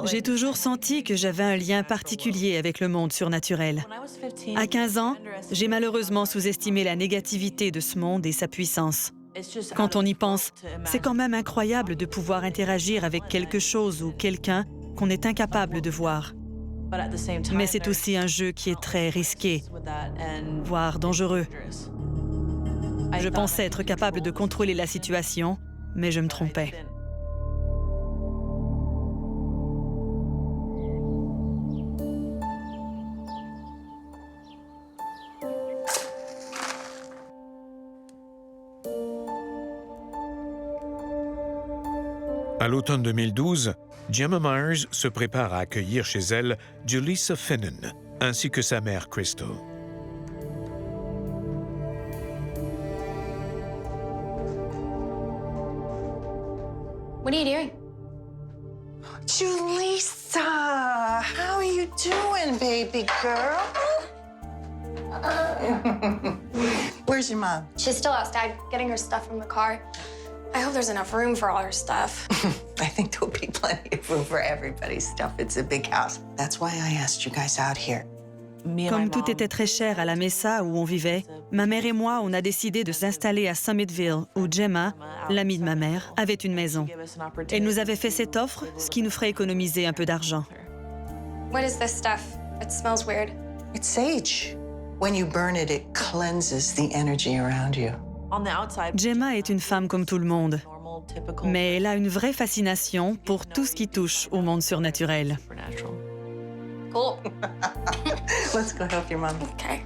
J'ai toujours senti que j'avais un lien particulier avec le monde surnaturel. À 15 ans, j'ai malheureusement sous-estimé la négativité de ce monde et sa puissance. Quand on y pense, c'est quand même incroyable de pouvoir interagir avec quelque chose ou quelqu'un qu'on est incapable de voir. Mais c'est aussi un jeu qui est très risqué, voire dangereux. Je pensais être capable de contrôler la situation, mais je me trompais. À l'automne 2012, Gemma Myers se prépare à accueillir chez elle Julissa Finnan, ainsi que sa mère Crystal. What are you doing? Julissa, how are you doing, baby girl? Where's your mom? She's still outside, getting her stuff from the car. I hope there's enough room for all her stuff. I think there'll be plenty of room for everybody's stuff. It's a big house. That's why I asked you guys out here. Comme tout était très cher à la Mesa où on vivait, ma mère et moi, on a décidé de s'installer à Summitville, où Gemma, l'amie de ma mère, avait une maison. Elle nous avait fait cette offre, ce qui nous ferait économiser un peu d'argent. What is this stuff? It smells weird. It's sage. When you burn it, it cleanses the energy around you. Gemma est une femme comme tout le monde, mais elle a une vraie fascination pour tout ce qui touche au monde surnaturel. Cool. Let's go help your mom. Okay.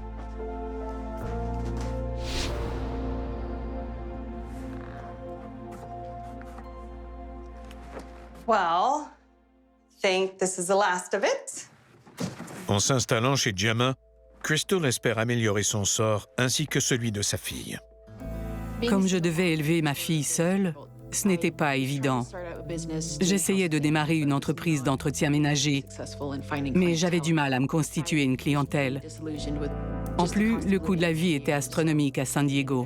Well, think this is the last of it? En s'installant chez Gemma, Crystal espère améliorer son sort ainsi que celui de sa fille. Comme je devais élever ma fille seule, ce n'était pas évident. J'essayais de démarrer une entreprise d'entretien ménager, mais j'avais du mal à me constituer une clientèle. En plus, le coût de la vie était astronomique à San Diego.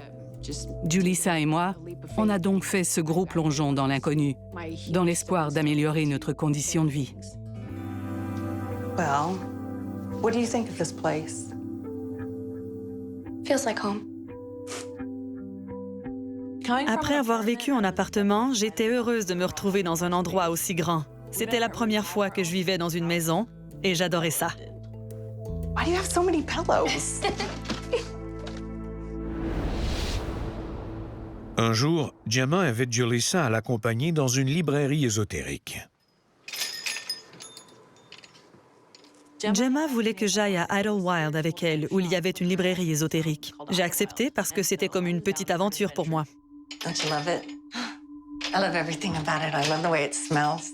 Julissa et moi, on a donc fait ce gros plongeon dans l'inconnu, dans l'espoir d'améliorer notre condition de vie. Well, what do you think of this place? Feels like home. Après avoir vécu en appartement, j'étais heureuse de me retrouver dans un endroit aussi grand. C'était la première fois que je vivais dans une maison et j'adorais ça. Why do you have so many pillows? Un jour, Gemma invite Julissa à l'accompagner dans une librairie ésotérique. Gemma voulait que j'aille à Idlewild avec elle, où il y avait une librairie ésotérique. J'ai accepté parce que c'était comme une petite aventure pour moi. Don't you love it? I love everything about it. I love the way it smells.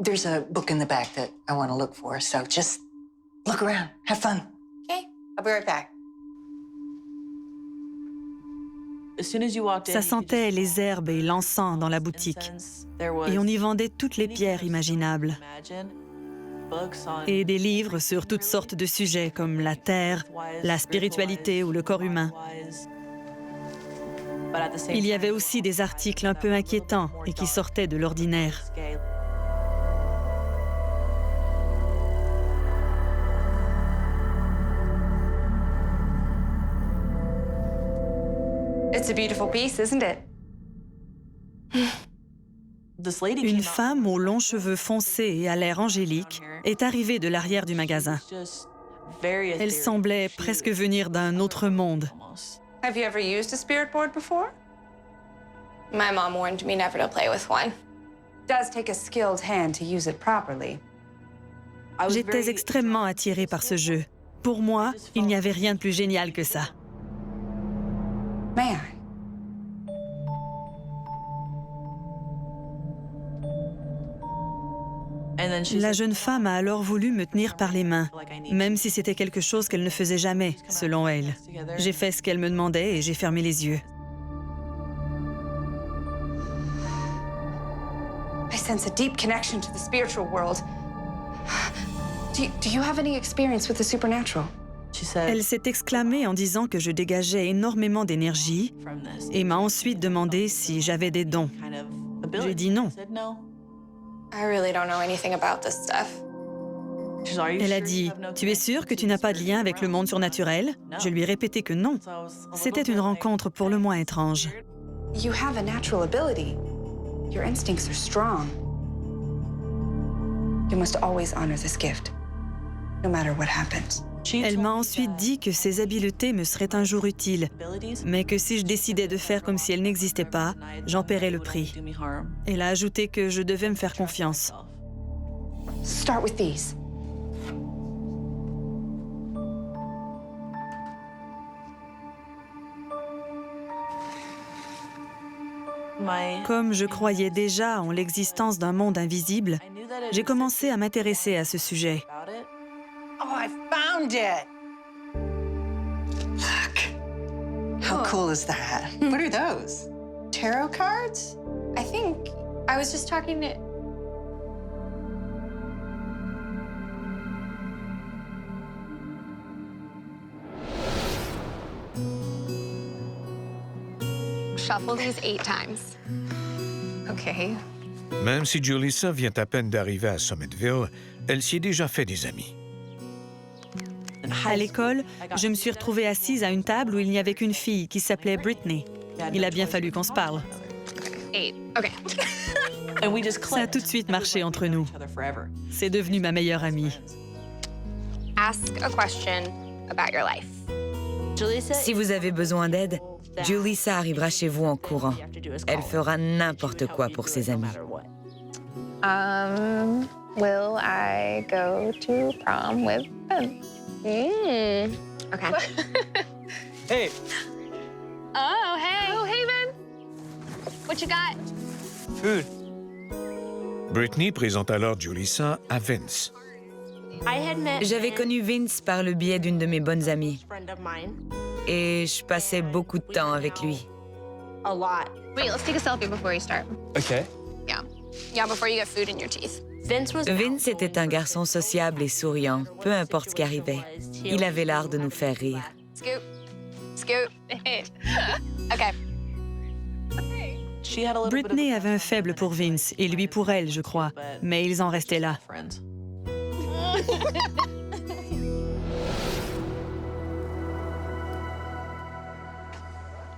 There's a book in the back that I want to look for, so just look around, have fun. Okay. I'll be right back. Ça sentait les herbes et l'encens dans la boutique. Et on y vendait toutes les pierres imaginables. Et des livres sur toutes sortes de sujets comme la terre, la spiritualité ou le corps humain. Il y avait aussi des articles un peu inquiétants et qui sortaient de l'ordinaire. It's a beautiful piece, isn't it? Une femme aux longs cheveux foncés et à l'air angélique est arrivée de l'arrière du magasin. Elle semblait presque venir d'un autre monde. Have you ever used a spirit board before? My mom warned me never to play with one. It does take a skilled hand to use it properly. J'étais extrêmement attirée par ce jeu. Pour moi, il n'y avait rien de plus génial que ça. May I? La jeune femme a alors voulu me tenir par les mains, même si c'était quelque chose qu'elle ne faisait jamais, selon elle. J'ai fait ce qu'elle me demandait et j'ai fermé les yeux. I sense a deep connection to the spiritual world. Do you have any experience with the supernatural? Elle s'est exclamée en disant que je dégageais énormément d'énergie et m'a ensuite demandé si j'avais des dons. J'ai dit non. I really don't know anything about this stuff. Elle a dit « Tu es sûr que tu n'as pas de lien avec le monde surnaturel ?» Je lui ai répété que non. C'était une rencontre pour le moins étrange. You have a natural ability. Your instincts are strong. You must always honor this gift, no matter what happens. Elle m'a ensuite dit que ces habiletés me seraient un jour utiles, mais que si je décidais de faire comme si elles n'existaient pas, j'en paierais le prix. Elle a ajouté que je devais me faire confiance. Start with these. Comme je croyais déjà en l'existence d'un monde invisible, j'ai commencé à m'intéresser à ce sujet. Oh, I found it! Look. How cool is that? What are those? Tarot cards? I think I was just talking to... Shuffle these 8 times. Okay. Même si Julissa vient à peine d'arriver à Summitville, elle s'y est déjà fait des amis. À l'école, je me suis retrouvée assise à une table où il n'y avait qu'une fille qui s'appelait Brittany. Il a bien fallu qu'on se parle. 8. Okay. Ça a tout de suite marché entre nous. C'est devenu ma meilleure amie. Ask a question about your life. Si vous avez besoin d'aide, Julissa arrivera chez vous en courant. Elle fera n'importe quoi pour ses amis. Will I go to prom with Ben? Okay. Hey. Oh, hey. Oh, hey, Ben. What you got? Food. Brittany présente alors Julissa à Vince. J'avais connu Vince par le biais d'une de mes bonnes amies. Et je passais beaucoup de temps avec lui. Wait, let's take a selfie before you start. Okay. Yeah, before you get food in your teeth. Vince était un garçon sociable et souriant, peu importe ce qui arrivait. Il avait l'art de nous faire rire. Scoop. Scoop. Okay. Brittany avait un faible pour Vince et lui pour elle, je crois, mais ils en restaient là.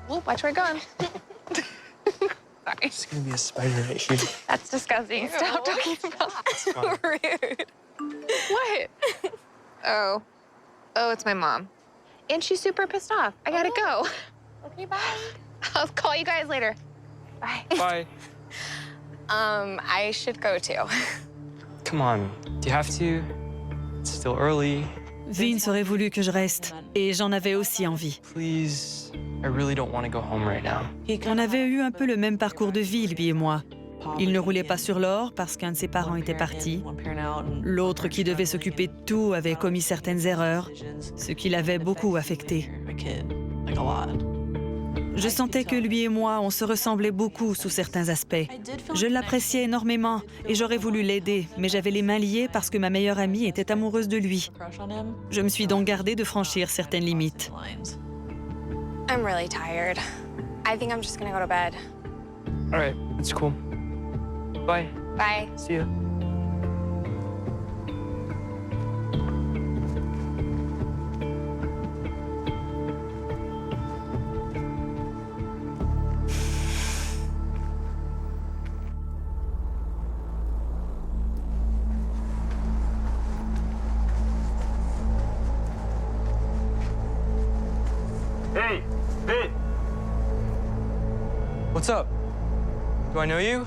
Whoop, watch where you're going. Sorry. It's gonna be a spider right here. That's disgusting. Stop talking about that. Rude. What? Oh. Oh, it's my mom. And she's super pissed off. I gotta go. Okay, bye. I'll call you guys later. Bye. Bye. I should go too. Come on. Do you have to? It's still early. Vince aurait voulu que je reste, et j'en avais aussi envie. Please. I really don't want to go home right now. On avait eu un peu le même parcours de vie, lui et moi. Il ne roulait pas sur l'or parce qu'un de ses parents était parti. L'autre, qui devait s'occuper de tout, avait commis certaines erreurs, ce qui l'avait beaucoup affecté. Je sentais que lui et moi, on se ressemblait beaucoup sous certains aspects. Je l'appréciais énormément et j'aurais voulu l'aider, mais j'avais les mains liées parce que ma meilleure amie était amoureuse de lui. Je me suis donc gardée de franchir certaines limites. I'm really tired. I think I'm just gonna go to bed. All right. That's cool. Bye. Bye. See ya. Hey, Vin! What's up? Do I know you?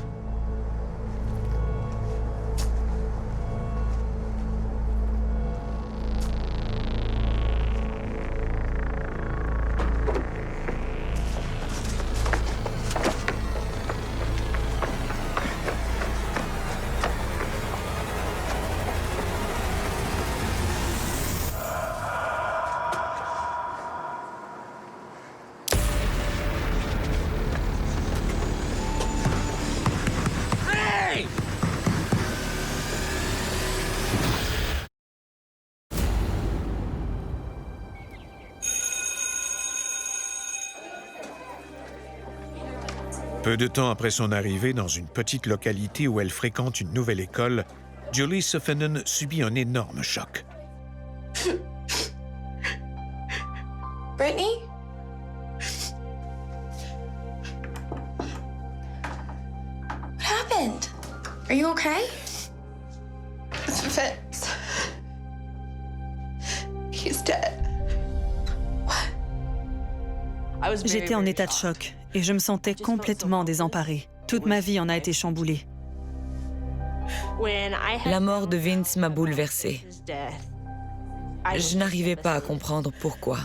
Peu de temps après son arrivée dans une petite localité où elle fréquente une nouvelle école, Julissa Fenton subit un énorme choc. Brittany? What happened? Are you okay? Vince. He's dead. J'étais en état de choc et je me sentais complètement désemparée. Toute ma vie en a été chamboulée. La mort de Vince m'a bouleversée. Je n'arrivais pas à comprendre pourquoi.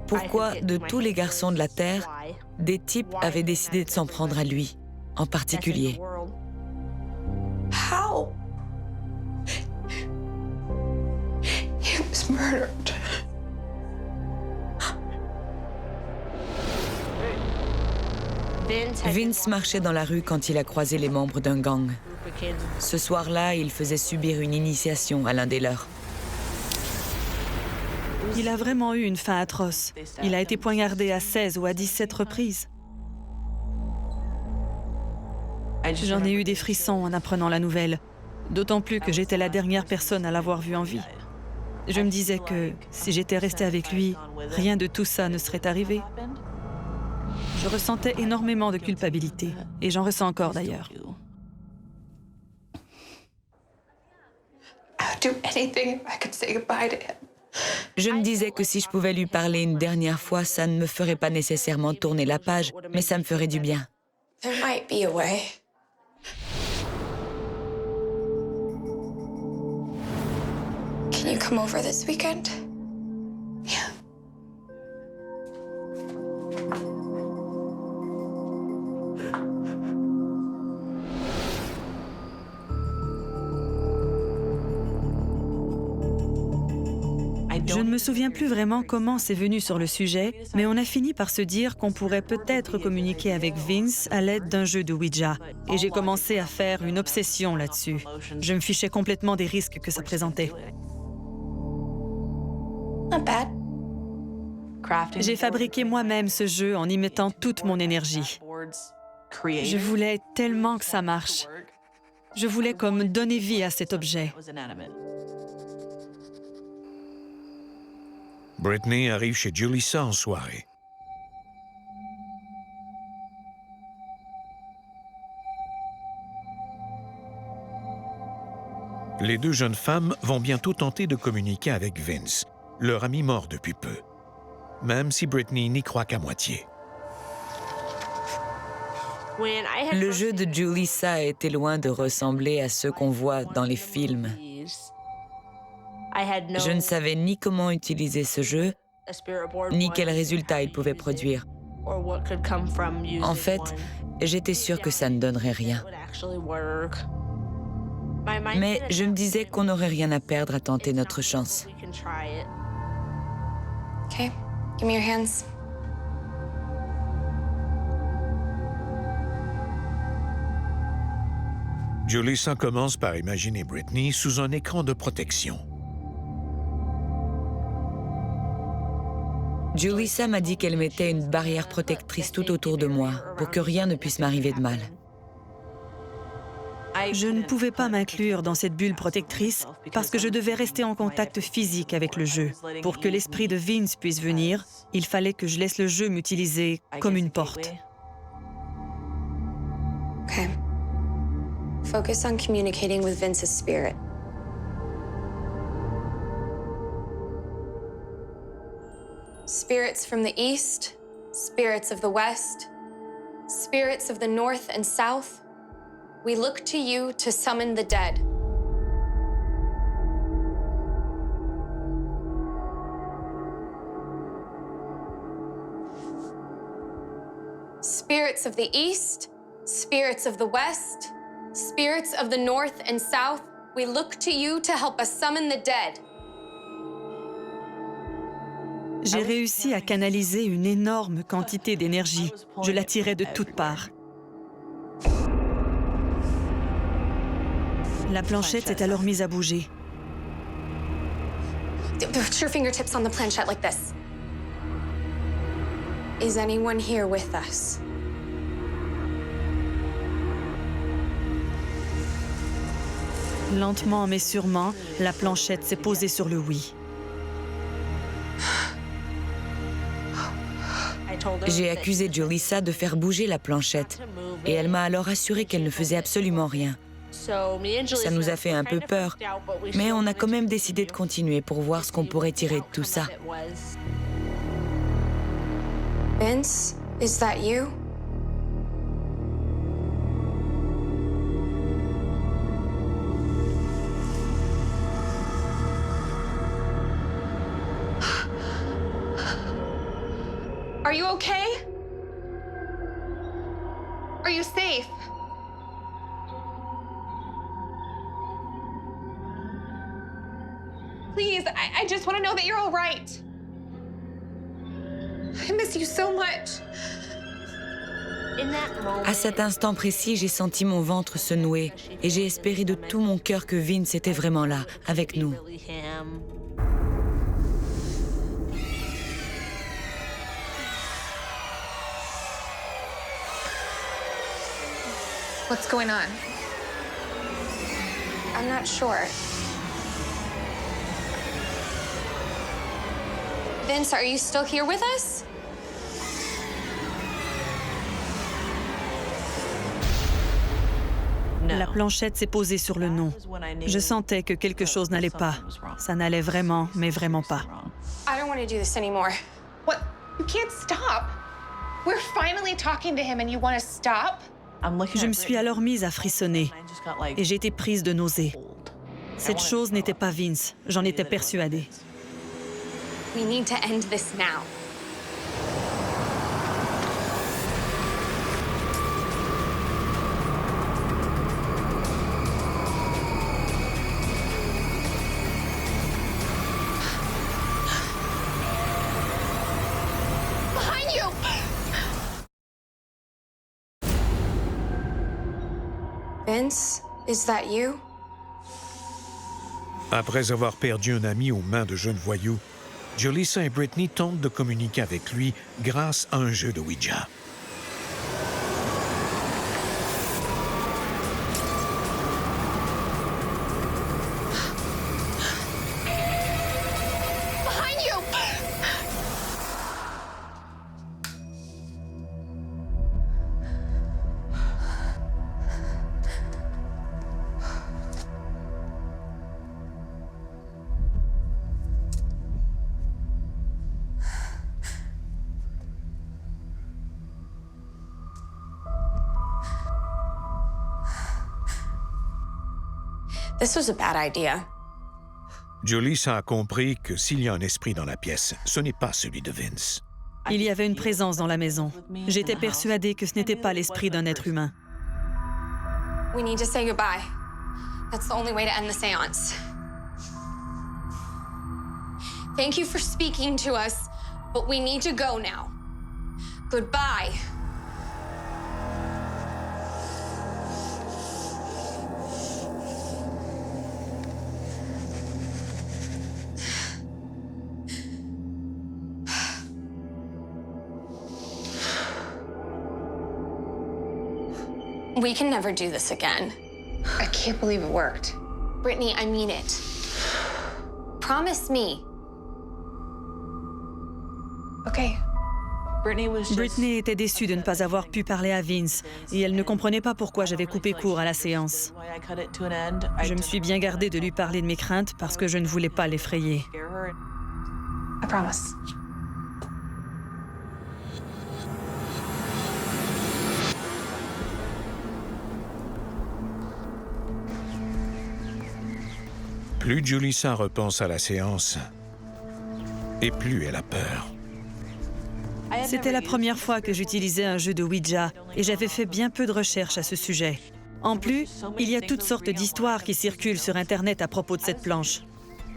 Pourquoi, de tous les garçons de la Terre, des types avaient décidé de s'en prendre à lui, en particulier. How? He was murdered. Vince marchait dans la rue quand il a croisé les membres d'un gang. Ce soir-là, il faisait subir une initiation à l'un des leurs. Il a vraiment eu une fin atroce. Il a été poignardé à 16 ou à 17 reprises. J'en ai eu des frissons en apprenant la nouvelle, d'autant plus que j'étais la dernière personne à l'avoir vu en vie. Je me disais que si j'étais restée avec lui, rien de tout ça ne serait arrivé. Je ressentais énormément de culpabilité, et j'en ressens encore d'ailleurs. I'd do anything if I could say goodbye to him. Je me disais que si je pouvais lui parler une dernière fois, ça ne me ferait pas nécessairement tourner la page, mais ça me ferait du bien. There might be a way. Can you come over this weekend? Yeah. Je ne me souviens plus vraiment comment c'est venu sur le sujet, mais on a fini par se dire qu'on pourrait peut-être communiquer avec Vince à l'aide d'un jeu de Ouija. Et j'ai commencé à faire une obsession là-dessus. Je me fichais complètement des risques que ça présentait. Not bad. J'ai fabriqué moi-même ce jeu en y mettant toute mon énergie. Je voulais tellement que ça marche. Je voulais comme donner vie à cet objet. Brittany arrive chez Julissa en soirée. Les deux jeunes femmes vont bientôt tenter de communiquer avec Vince, leur ami mort depuis peu, même si Brittany n'y croit qu'à moitié. Le jeu de Julissa était loin de ressembler à ceux qu'on voit dans les films. Je ne savais ni comment utiliser ce jeu, ni quel résultat il pouvait produire. En fait, j'étais sûre que ça ne donnerait rien. Mais je me disais qu'on n'aurait rien à perdre à tenter notre chance. Okay, give me your hands. Julissa commence par imaginer Brittany sous un écran de protection. Julissa m'a dit qu'elle mettait une barrière protectrice tout autour de moi pour que rien ne puisse m'arriver de mal. Je ne pouvais pas m'inclure dans cette bulle protectrice parce que je devais rester en contact physique avec le jeu. Pour que l'esprit de Vince puisse venir, il fallait que je laisse le jeu m'utiliser comme une porte. Okay. Focus on communicating with Vince's spirit. Spirits from the east, spirits of the west, spirits of the north and south, we look to you to summon the dead. Spirits of the east, spirits of the west, spirits of the north and south, we look to you to help us summon the dead. J'ai réussi à canaliser une énorme quantité d'énergie. Je la tirais de toutes parts. La planchette est alors mise à bouger. Put your fingertips on the planchette like this. Is anyone here with us? Lentement mais sûrement, la planchette s'est posée sur le oui. J'ai accusé Julissa de faire bouger la planchette et elle m'a alors assuré qu'elle ne faisait absolument rien. Ça nous a fait un peu peur, mais on a quand même décidé de continuer pour voir ce qu'on pourrait tirer de tout ça. Vince, is that you? Are you okay? Are you safe? Please, I just want to know that you're all right. I miss you so much. À cet instant précis, j'ai senti mon ventre se nouer et j'ai espéré de tout mon cœur que Vince était vraiment là, avec nous. What's going on? I'm not sure. Vince, are you still here with us? La planchette s'est posée sur le non. Je sentais que quelque chose n'allait pas. Ça n'allait vraiment, mais vraiment pas. I don't want to do this anymore. What? You can't stop. We're finally talking to him and you want to stop? Je me suis alors mise à frissonner et j'ai été prise de nausées. Cette chose n'était pas Vince, j'en étais persuadée. We need to end this now. Behind you! Vince, is that you? Après avoir perdu un ami aux mains de jeunes voyous, Julissa et Brittany tentent de communiquer avec lui grâce à un jeu de Ouija. Behind you! This was a bad idea. Julissa a compris que s'il y a un esprit dans la pièce, ce n'est pas celui de Vince. Il y avait une présence dans la maison. J'étais persuadée que ce n'était pas l'esprit d'un être humain. We need to say goodbye. That's the only way to end the seance. Thank you for speaking to us, but we need to go now. Goodbye. We can never do this again. I can't believe it worked. Brittany, I mean it. Promise me. Okay. Brittany était déçue de ne pas avoir pu parler à Vince et elle ne comprenait pas pourquoi j'avais coupé court à la séance. Je me suis bien gardée de lui parler de mes craintes parce que je ne voulais pas l'effrayer. I promise. Plus Julissa repense à la séance, et plus elle a peur. C'était la première fois que j'utilisais un jeu de Ouija et j'avais fait bien peu de recherches à ce sujet. En plus, il y a toutes sortes d'histoires qui circulent sur Internet à propos de cette planche.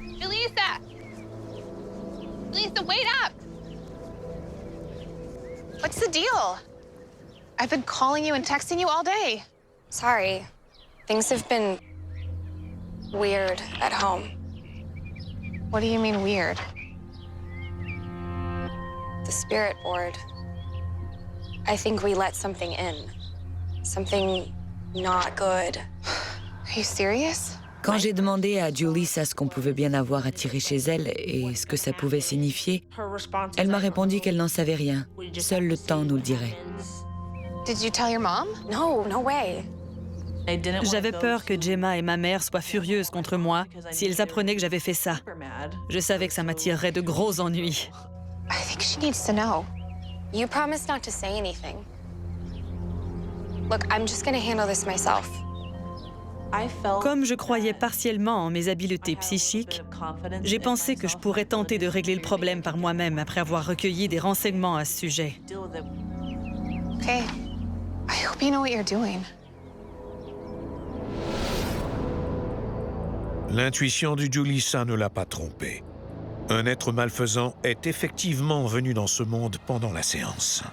Julissa! Julissa, wait up! What's the deal? I've been calling you and texting you all day. Sorry. Things have been weird at home. What do you mean weird? The spirit board. I think we let something in. Something not good. Are you serious? Quand j'ai demandé à Julissa ce qu'on pouvait bien avoir attiré chez elle et ce que ça pouvait signifier, elle m'a répondu qu'elle n'en savait rien. Seul le temps nous le dirait. Did you tell your mom? No, no way. J'avais peur que Gemma et ma mère soient furieuses contre moi si elles apprenaient que j'avais fait ça. Je savais que ça m'attirerait de gros ennuis. I think she needs to know. You promised not to say anything. Look, I'm just gonna handle this myself. Comme je croyais partiellement en mes habiletés psychiques, j'ai pensé que je pourrais tenter de régler le problème par moi-même après avoir recueilli des renseignements à ce sujet. Okay. I hope you know what you're doing. L'intuition de Julissa ne l'a pas trompé. Un être malfaisant est effectivement venu dans ce monde pendant la séance.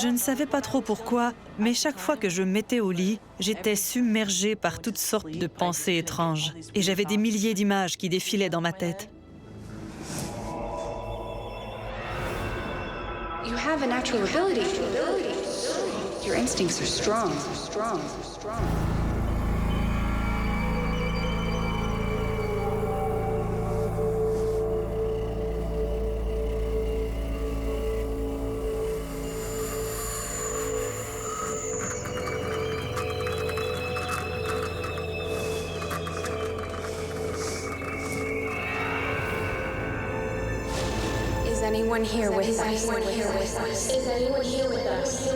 Je ne savais pas trop pourquoi, mais chaque fois que je me mettais au lit, j'étais submergée par toutes sortes de pensées étranges. Et j'avais des milliers d'images qui défilaient dans ma tête. You have a natural ability. Your instincts are strong. Is anyone here with us? Is anyone here with us?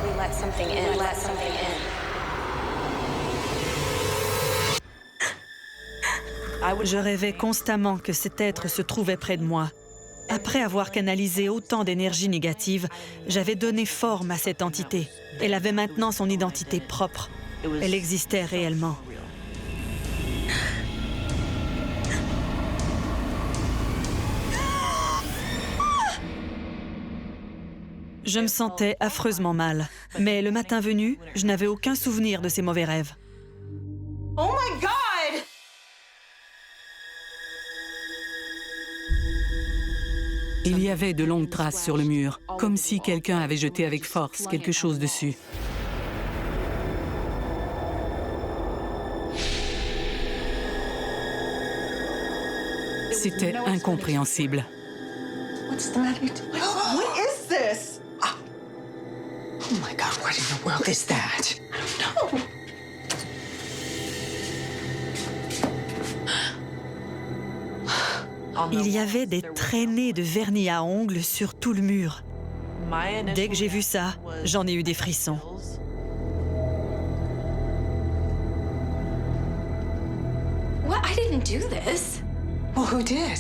We let something in. Je rêvais constamment que cet être se trouvait près de moi. Après avoir canalisé autant d'énergie négative, j'avais donné forme à cette entité. Elle avait maintenant son identité propre. Elle existait réellement. Je me sentais affreusement mal. Mais le matin venu, je n'avais aucun souvenir de ces mauvais rêves. Oh my God! Il y avait de longues traces sur le mur, comme si quelqu'un avait jeté avec force quelque chose dessus. C'était incompréhensible. What's the matter? What is this? Oh my God, what in the world is that? No. Il y avait des traînées de vernis à ongles sur tout le mur. Dès que j'ai vu ça, j'en ai eu des frissons. What? I didn't do this. Well, who did?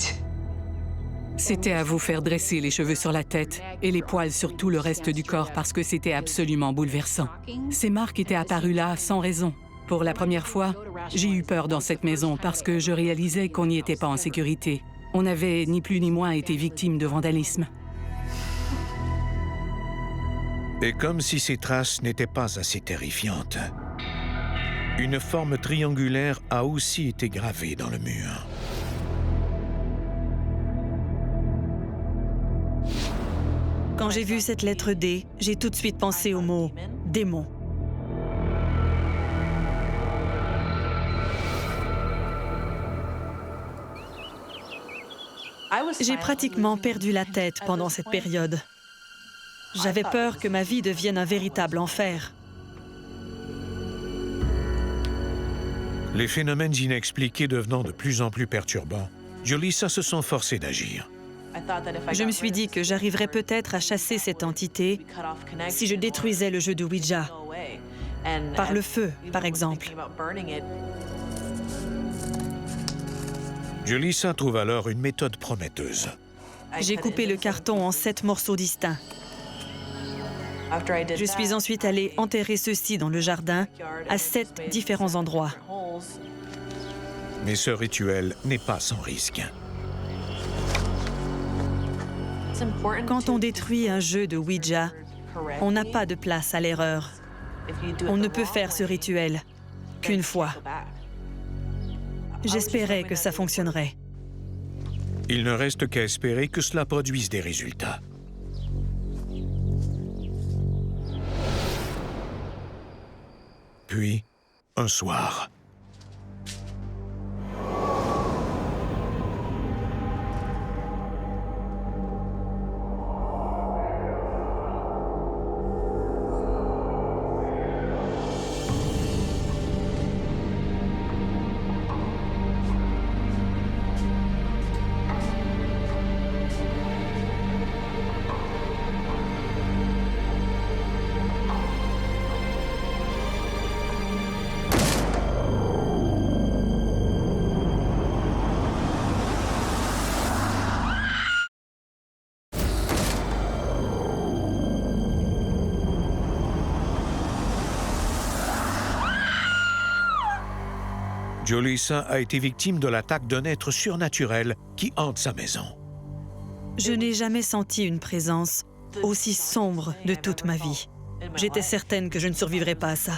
C'était à vous faire dresser les cheveux sur la tête et les poils sur tout le reste du corps parce que c'était absolument bouleversant. Ces marques étaient apparues là sans raison. Pour la première fois, j'ai eu peur dans cette maison parce que je réalisais qu'on n'y était pas en sécurité. On n'avait ni plus ni moins été victime de vandalisme. Et comme si ces traces n'étaient pas assez terrifiantes, une forme triangulaire a aussi été gravée dans le mur. Quand j'ai vu cette lettre D, j'ai tout de suite pensé au mot « démon ». J'ai pratiquement perdu la tête pendant cette période. J'avais peur que ma vie devienne un véritable enfer. Les phénomènes inexpliqués devenant de plus en plus perturbants, Julissa se sent forcée d'agir. Je me suis dit que j'arriverais peut-être à chasser cette entité si je détruisais le jeu de Ouija, par le feu, par exemple. Julissa trouve alors une méthode prometteuse. J'ai coupé le carton en 7 morceaux distincts. Je suis ensuite allée enterrer ceux-ci dans le jardin, à 7 différents endroits. Mais ce rituel n'est pas sans risque. Quand on détruit un jeu de Ouija, On n'a pas de place à l'erreur. On ne peut faire ce rituel qu'une fois. J'espérais que ça fonctionnerait. Il ne reste qu'à espérer que cela produise des résultats. Puis, un soir. Julissa a été victime de l'attaque d'un être surnaturel qui hante sa maison. Je n'ai jamais senti une présence aussi sombre de toute ma vie. J'étais certaine que je ne survivrais pas à ça.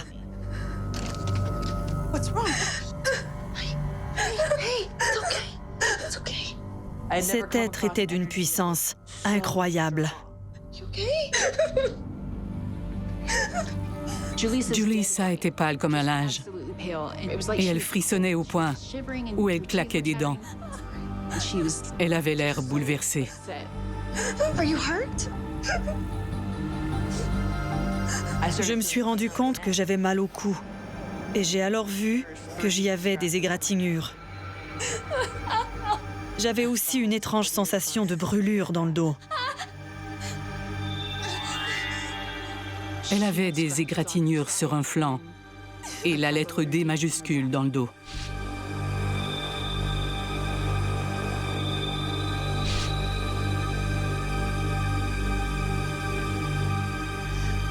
Cet être était d'une puissance incroyable. Julissa était pâle comme un linge et elle frissonnait au point où elle claquait des dents. Elle avait l'air bouleversée. Je me suis rendu compte que j'avais mal au cou et j'ai alors vu que j'y avais des égratignures. J'avais aussi une étrange sensation de brûlure dans le dos. Elle avait des égratignures sur un flanc et la lettre D majuscule dans le dos.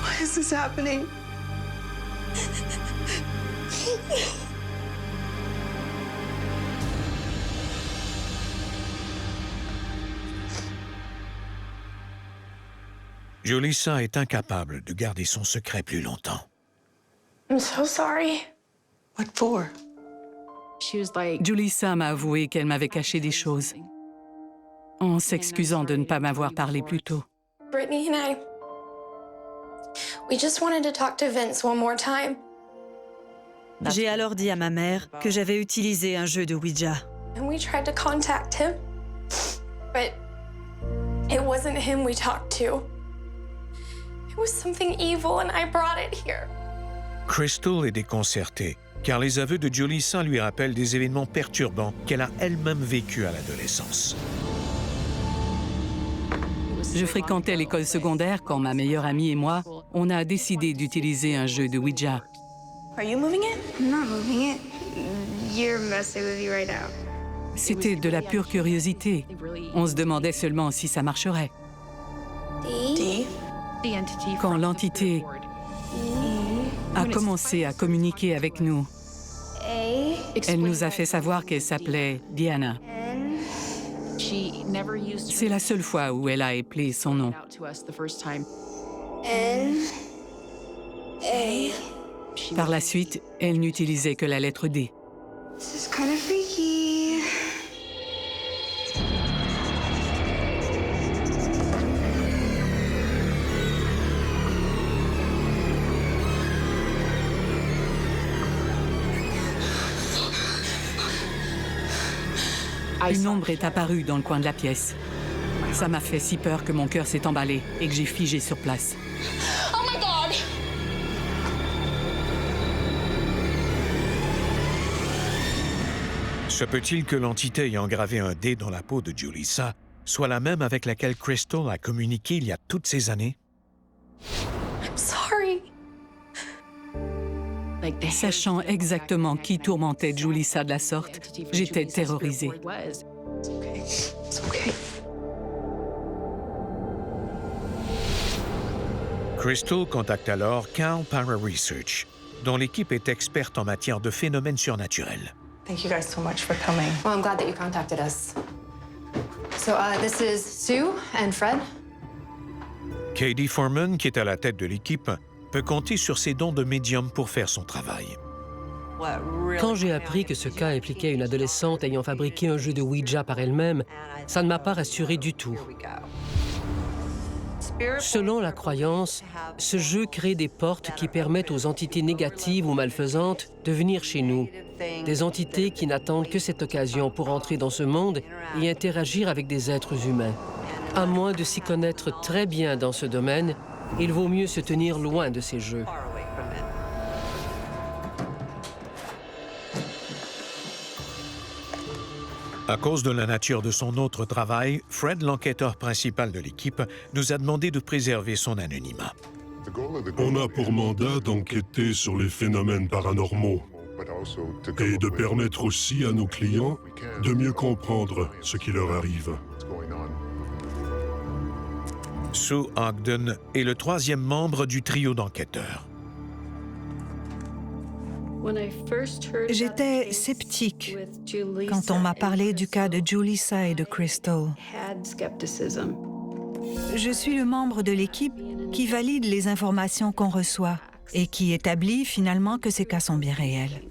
Why is this happening? Julissa est incapable de garder son secret plus longtemps. I'm so sorry. What for? Julissa m'a avoué qu'elle m'avait caché des choses, en s'excusant de ne pas m'avoir parlé plus tôt. Brittany and I, we just wanted to talk to Vince one more time. J'ai alors dit à ma mère que j'avais utilisé un jeu de Ouija. And we tried to contact him, but it wasn't him we talked to. It was something evil and I brought it here. Crystal est déconcertée, car les aveux de Julissa lui rappellent des événements perturbants qu'elle a elle-même vécus à l'adolescence. Je fréquentais l'école secondaire quand ma meilleure amie et moi, on a décidé d'utiliser un jeu de Ouija. Are you moving it? I'm not moving it. You're messing with me right now. C'était de la pure curiosité. On se demandait seulement si ça marcherait. D? Quand l'entité a commencé à communiquer avec nous, elle nous a fait savoir qu'elle s'appelait Diana. C'est la seule fois où elle a appelé son nom. N. A. Par la suite, elle n'utilisait que la lettre D. This is kind of freaky. Une ombre est apparue dans le coin de la pièce. Ça m'a fait si peur que mon cœur s'est emballé et que j'ai figé sur place. Oh my God! Se peut-il que l'entité ayant gravé un dé dans la peau de Julissa soit la même avec laquelle Crystal a communiqué il y a toutes ces années? I'm sorry. Sachant exactement qui tourmentait Julissa de la sorte, j'étais terrorisée. It's okay. Crystal contacte alors Cal Para-Research, dont l'équipe est experte en matière de phénomènes surnaturels. Thank you guys so much for coming. Well, I'm glad that you contacted us. So, this is Sue and Fred. Katie Foreman, qui est à la tête de l'équipe, peut compter sur ses dons de médium pour faire son travail. Quand j'ai appris que ce cas impliquait une adolescente ayant fabriqué un jeu de Ouija par elle-même, ça ne m'a pas rassurée du tout. Selon la croyance, ce jeu crée des portes qui permettent aux entités négatives ou malfaisantes de venir chez nous. Des entités qui n'attendent que cette occasion pour entrer dans ce monde et interagir avec des êtres humains. À moins de s'y connaître très bien dans ce domaine, il vaut mieux se tenir loin de ces jeux. À cause de la nature de son autre travail, Fred, l'enquêteur principal de l'équipe, nous a demandé de préserver son anonymat. On a pour mandat d'enquêter sur les phénomènes paranormaux et de permettre aussi à nos clients de mieux comprendre ce qui leur arrive. Sue Ogden est le troisième membre du trio d'enquêteurs. J'étais sceptique quand on m'a parlé du cas de Julissa et de Crystal. Je suis le membre de l'équipe qui valide les informations qu'on reçoit et qui établit finalement que ces cas sont bien réels.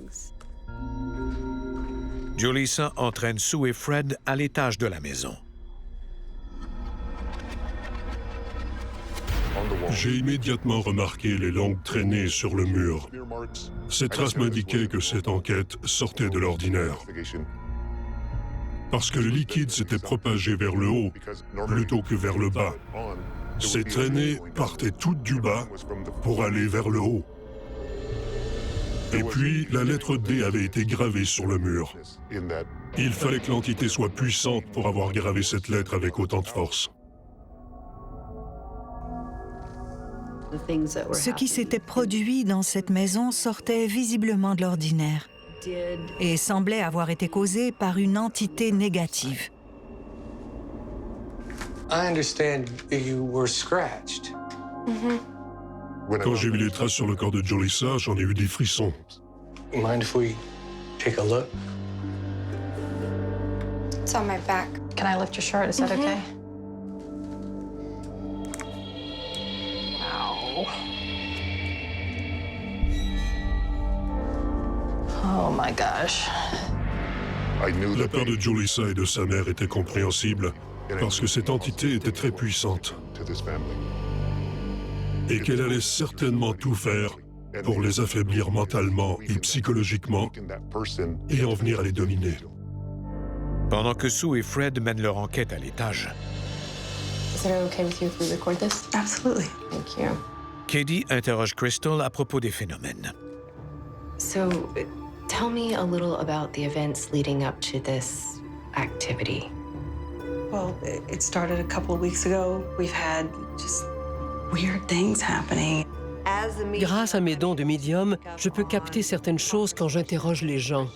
Julissa entraîne Sue et Fred à l'étage de la maison. J'ai immédiatement remarqué les longues traînées sur le mur. Ces traces m'indiquaient que cette enquête sortait de l'ordinaire. Parce que le liquide s'était propagé vers le haut plutôt que vers le bas. Ces traînées partaient toutes du bas pour aller vers le haut. Et puis, la lettre D avait été gravée sur le mur. Il fallait que l'entité soit puissante pour avoir gravé cette lettre avec autant de force. Ce qui s'était produit dans cette maison sortait visiblement de l'ordinaire et semblait avoir été causé par une entité négative. Quand j'ai vu les traces sur le corps de Julissa, j'en ai eu des frissons. Mind if we take a look? It's on my back. Can I lift your shirt? Is that okay? Oh my gosh. La peur de Julissa et de sa mère était compréhensible parce que cette entité était très puissante et qu'elle allait certainement tout faire pour les affaiblir mentalement et psychologiquement et en venir à les dominer. Pendant que Sue et Fred mènent leur enquête à l'étage, Is it okay with you if we record this? Absolutely. Thank you. Katie interroge Crystal à propos des phénomènes. So, tell me a little about the events leading up to this activity. Well, it started a couple of weeks ago. We've had just weird things happening. Grâce à mes dons de médium, je peux capter certaines choses quand j'interroge les gens.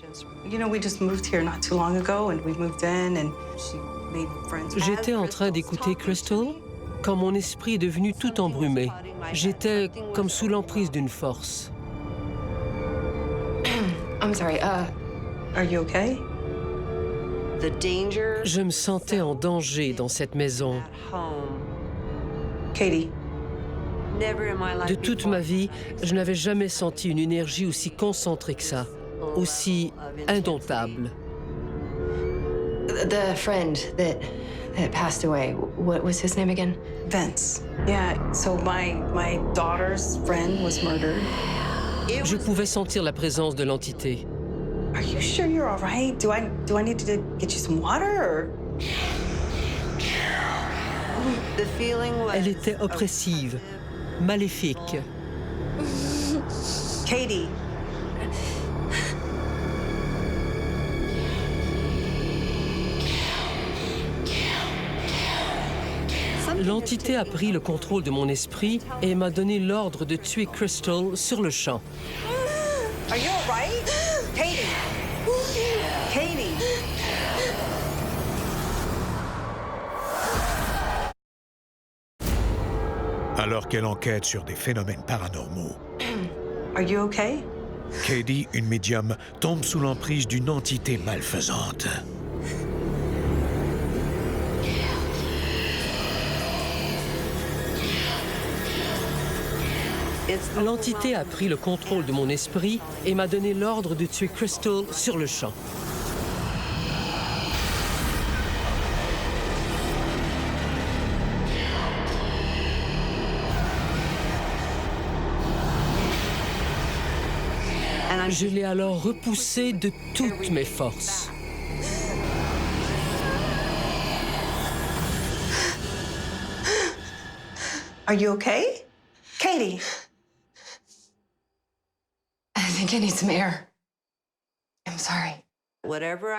You know, we just moved here not too long ago, and we moved in, and she made friends. J'étais en train d'écouter Crystal quand mon esprit est devenu tout embrumé. J'étais comme sous l'emprise d'une force. I'm sorry, Are you okay? Je me sentais en danger dans cette maison. Katie. De toute ma vie, je n'avais jamais senti une énergie aussi concentrée que ça, aussi indomptable. the friend that passed away, what was his name again? Vince. Yeah, so my daughter's friend was murdered. Je pouvais sentir la présence de l'entité. Are you sure you're all right? Do I need to get you some water or... Elle était oppressive, maléfique. Katie. L'entité a pris le contrôle de mon esprit et m'a donné l'ordre de tuer Crystal sur le champ. Are you all right? Katie! Katie! Alors qu'elle enquête sur des phénomènes paranormaux, Are you okay? Katie, une médium, tombe sous l'emprise d'une entité malfaisante. L'entité a pris le contrôle de mon esprit et m'a donné l'ordre de tuer Crystal sur le champ. Je l'ai alors repoussé de toutes mes forces. Are you okay? Katie? I think I need some air. I'm sorry.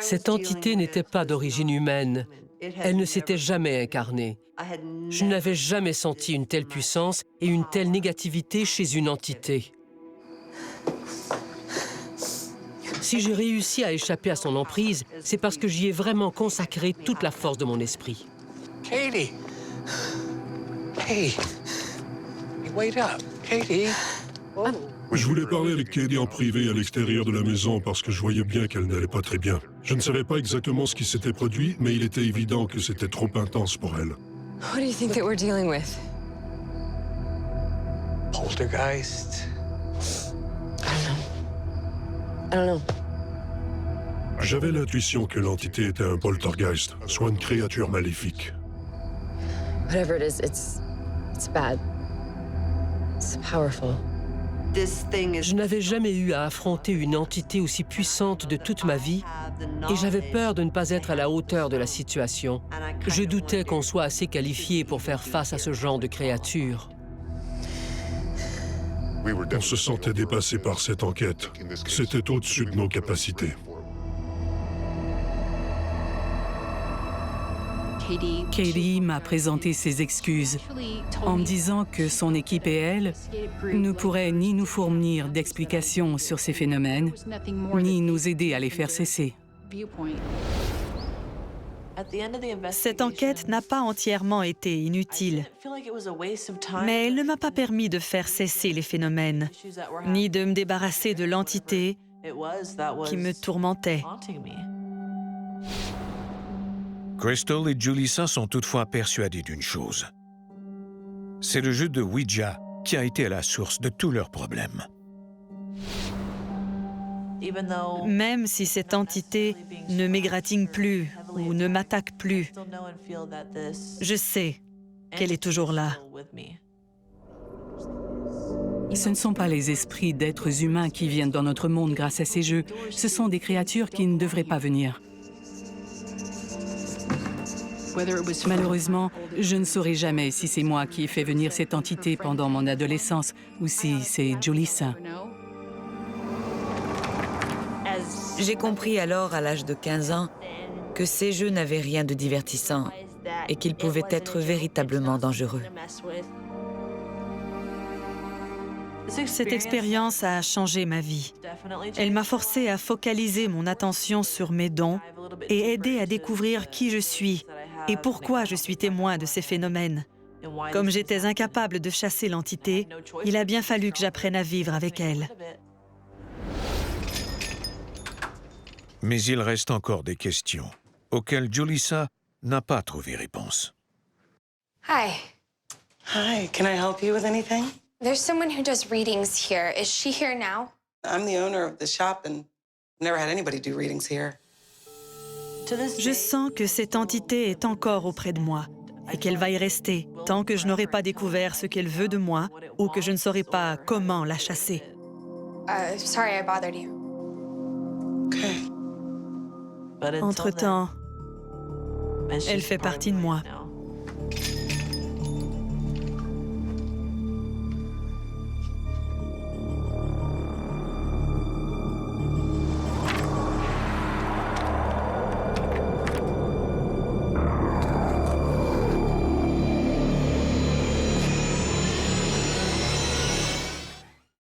Cette entité n'était pas d'origine humaine. Elle ne s'était jamais incarnée. Je n'avais jamais senti une telle puissance et une telle négativité chez une entité. Si j'ai réussi à échapper à son emprise, c'est parce que j'y ai vraiment consacré toute la force de mon esprit. Katie! Hey! Wait up! Katie! Je voulais parler avec Katie en privé à l'extérieur de la maison parce que je voyais bien qu'elle n'allait pas très bien. Je ne savais pas exactement ce qui s'était produit, mais il était évident que c'était trop intense pour elle. What do you think that we're dealing with? Poltergeist? I don't know. J'avais l'intuition que l'entité était un poltergeist, soit une créature maléfique. Whatever it is, it's bad. It's powerful. Je n'avais jamais eu à affronter une entité aussi puissante de toute ma vie et j'avais peur de ne pas être à la hauteur de la situation. Je doutais qu'on soit assez qualifié pour faire face à ce genre de créature. On se sentait dépassé par cette enquête. C'était au-dessus de nos capacités. Katie m'a présenté ses excuses en me disant que son équipe et elle ne pourraient ni nous fournir d'explications sur ces phénomènes, ni nous aider à les faire cesser. Cette enquête n'a pas entièrement été inutile, mais elle ne m'a pas permis de faire cesser les phénomènes, ni de me débarrasser de l'entité qui me tourmentait. Crystal et Julissa sont toutefois persuadés d'une chose. C'est le jeu de Ouija qui a été à la source de tous leurs problèmes. Même si cette entité ne m'égratigne plus ou ne m'attaque plus, je sais qu'elle est toujours là. Ce ne sont pas les esprits d'êtres humains qui viennent dans notre monde grâce à ces jeux. Ce sont des créatures qui ne devraient pas venir. Malheureusement, je ne saurai jamais si c'est moi qui ai fait venir cette entité pendant mon adolescence ou si c'est Julissa. J'ai compris alors, à l'âge de 15 ans, que ces jeux n'avaient rien de divertissant et qu'ils pouvaient être véritablement dangereux. Cette expérience a changé ma vie. Elle m'a forcé à focaliser mon attention sur mes dons et aidé à découvrir qui je suis et pourquoi je suis témoin de ces phénomènes. Comme j'étais incapable de chasser l'entité, il a bien fallu que j'apprenne à vivre avec elle. Mais il reste encore des questions auxquelles Julissa n'a pas trouvé réponse. Hi. Hi, can I help you with anything? There's someone who does readings here. Is she here now? I'm the owner of the shop and never had anybody do readings here. Je sens que cette entité est encore auprès de moi et qu'elle va y rester tant que je n'aurai pas découvert ce qu'elle veut de moi ou que je ne saurai pas comment la chasser. Sorry I bothered you. Entre-temps, elle fait partie de moi.